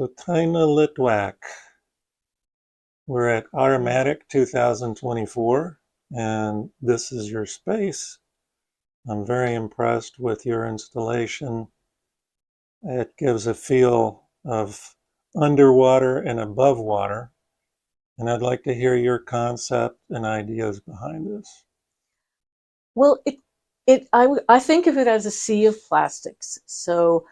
So Taina Litwak, we're at Artomatic 2024, and this is your space. I'm very impressed with your installation. It gives a feel of underwater and above water, and I'd like to hear your concept and ideas behind this. Well, I think of it as a sea of plastics. So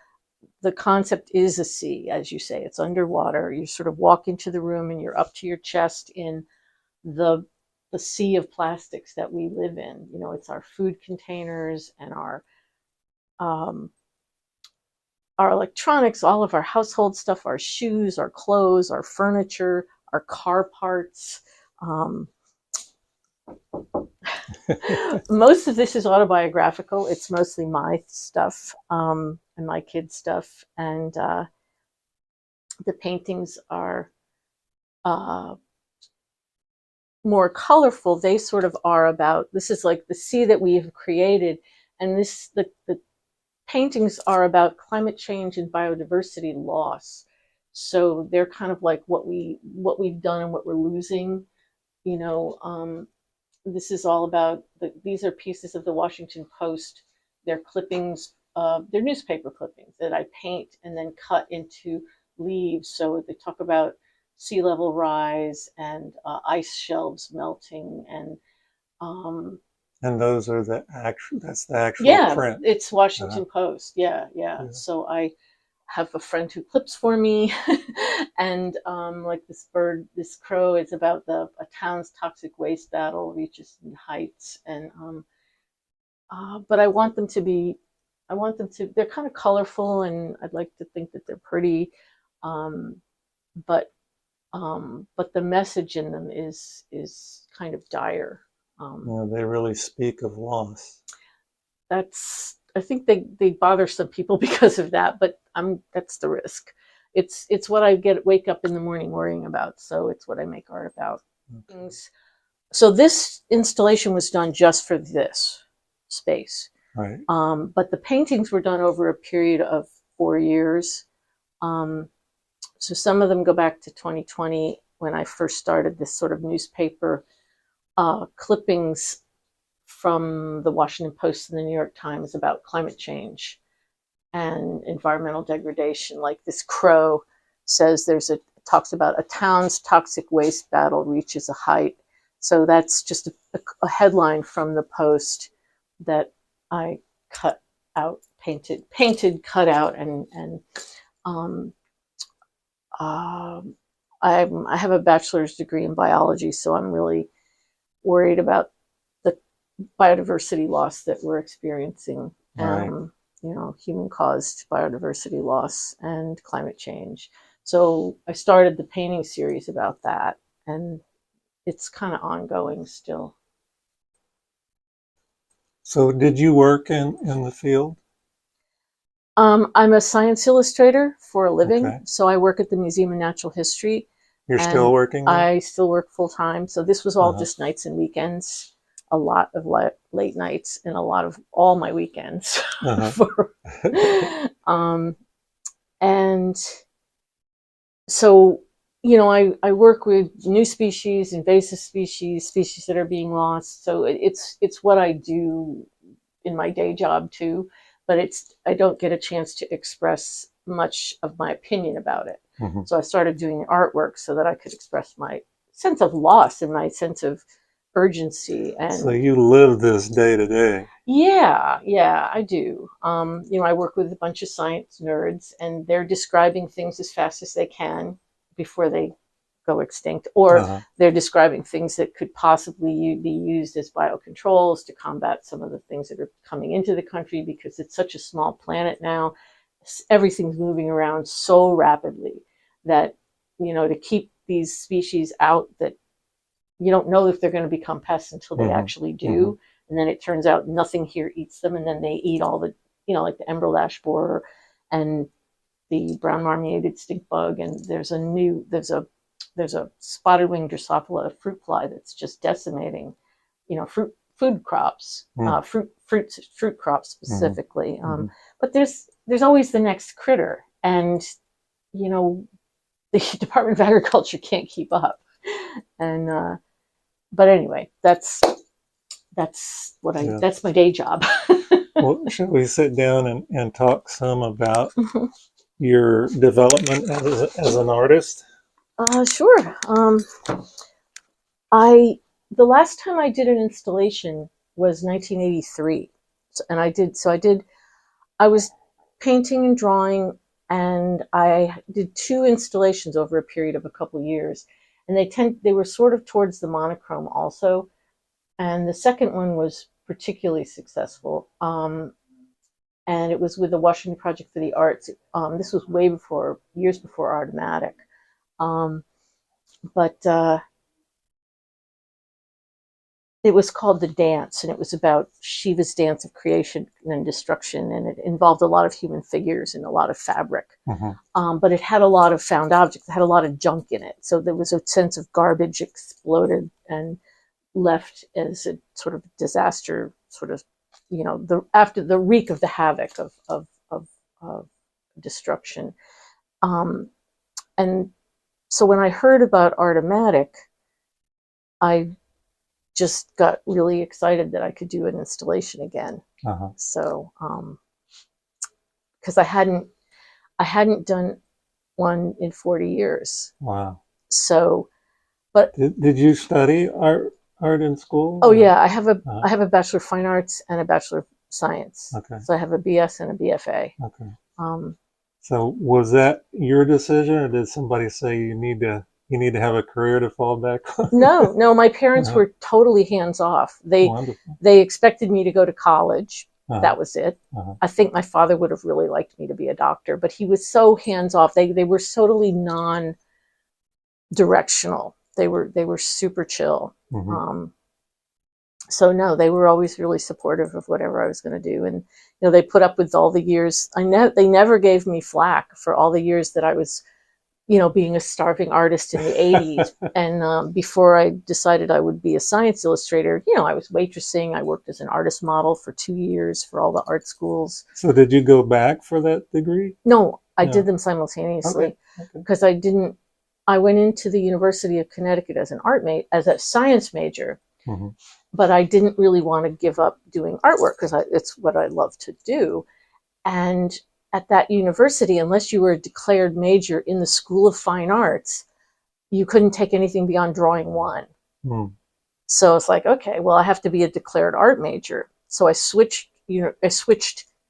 the concept is a sea, as you say. It's underwater. You sort of walk into the room and you're up to your chest in the the sea of plastics that we live in. You know, it's our food containers and um, our electronics, all of our household stuff, our shoes, our clothes, our furniture, our car parts. Um, Most of this is autobiographical. It's mostly my stuff and my kids' stuff, and the paintings are uh, more colorful. They sort of are about, this is like the sea that we have created, and the paintings are about climate change and biodiversity loss. So they're kind of like what we've done and what we're losing. You know, this is all about these are pieces of the Washington Post. They're clippings, they're newspaper clippings that I paint and then cut into leaves. So they talk about sea level rise and ice shelves melting and And those are that's the actual yeah, print. it's Uh, Washington Post. Yeah, yeah. yeah. So I have a friend who clips for me, and like this bird, this crow, is about a town's toxic waste battle reaches new heights, and but I want them to, they're kind of colorful, and I'd like to think that they're pretty, um, but but the message in them is kind of dire. Um, They really speak of loss. that's I think they bother some people because of that, but that's the risk. It's what I wake up in the morning worrying about, so it's what I make art about. Okay. So this installation was done just for this space, Right. but the paintings were done over a period of 4 years. Um, so some of them go back to 2020 when I first started this sort of newspaper clippings from the Washington Post and the New York Times about climate change and environmental degradation. Like this crow says, talks about a town's toxic waste battle reaches a height. So that's just a headline from the Post that I cut out, cut out, and um, um, I have a bachelor's degree in biology, so I'm really worried about the biodiversity loss that we're experiencing. Right. You know, human caused biodiversity loss and climate change. So I started the painting series about that, and it's kind of ongoing still. So did you work in the field? I'm a science illustrator for a living, Okay. so I work at the Museum of Natural History, You're still and working there? I still work full time. So this was all Uh-huh. just nights and weekends, a lot of late nights, and a lot of all my weekends. Uh-huh. for, um, and so, you know, I work with new species, invasive species, species that are being lost. So it's what I do in my day job too, but I don't get a chance to express much of my opinion about it. Mhm. So I started doing artwork so that I could express my sense of loss and my sense of urgency. So And you live this day to day. yeah, yeah, I do. You know, I work with a bunch of science nerds, and they're describing things as fast as they can before they go extinct, or Uh-huh. they're describing things that could possibly be used as biocontrols to combat some of the things that are coming into the country because it's such a small planet now. Everything's moving around so rapidly that, you know, to keep these species out that you don't know if they're going to become pests until they Hmm. actually Hmm. do. And then it turns out nothing here eats them, and then they eat all the, you know, like the emerald ash borer and the brown marmorated stink bug. And there's a spotted winged Drosophila fruit fly that's just decimating, you know, food crops, Hmm. fruit crops Hmm. specifically. Hmm. But there's always the next critter, and you know, the Department of Agriculture can't keep up. And but anyway, that's what Yeah. that's my day job. Well, should we sit down and talk some about your development as an artist? Sure. I the last time I did an installation was 1983, and I was painting and drawing, and I did two installations over a period of a couple of years, and they were sort of towards the monochrome also, and the second one was particularly successful. And it was with the Washington Project for the Arts. This was years before Artomatic. But it was called The Dance, and it was about Shiva's dance of creation and destruction, and it involved a lot of human figures and a lot of fabric. But it had a lot of found objects. It had a lot of junk in it. So there was a sense of garbage exploded and left as a sort of disaster, sort of, after the reek of the havoc of destruction. And so when I heard about Artomatic, I just got really excited that I could do an installation again. So, because I hadn't done one in 40 years. Wow. So, but did you study art in school? Oh, yeah, I have a Bachelor of Fine Arts and a Bachelor of Science. Okay. So I have a BS and a BFA. Okay. So was that your decision, or did somebody say you need to have a career to fall back on? No, my parents were totally hands off. They expected me to go to college. That was it. I think my father would have really liked me to be a doctor, but he was so hands off. They were totally non-directional. They were super chill. So no, they were always really supportive of whatever I was going to do, and they put up with all the years. They never gave me flack for all the years that I was, being a starving artist in the 80s. And before I decided I would be a science illustrator, I was waitressing. I worked as an artist model for 2 years for all the art schools. So did you go back for that degree? No, I did them simultaneously because I went into the University of Connecticut as as a science major, but I didn't really want to give up doing artwork because it's what I love to do. And at that university, unless you were a declared major in the School of Fine Arts, you couldn't take anything beyond drawing one. So it's like, okay, well, I have to be a declared art major. So I switched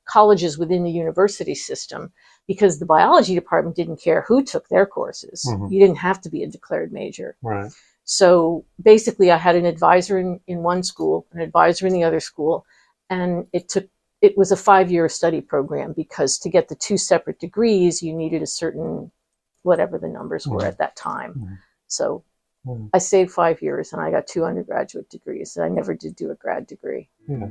colleges within the university system because the biology department didn't care who took their courses. You didn't have to be a declared major. Right. So basically I had an advisor in one school, an advisor in the other school, and it was a 5-year study program because to get the 2 separate degrees, you needed a certain, whatever the numbers were at that time. So I stayed 5 years and I got 2 undergraduate degrees, and I never did do a grad degree. Yeah.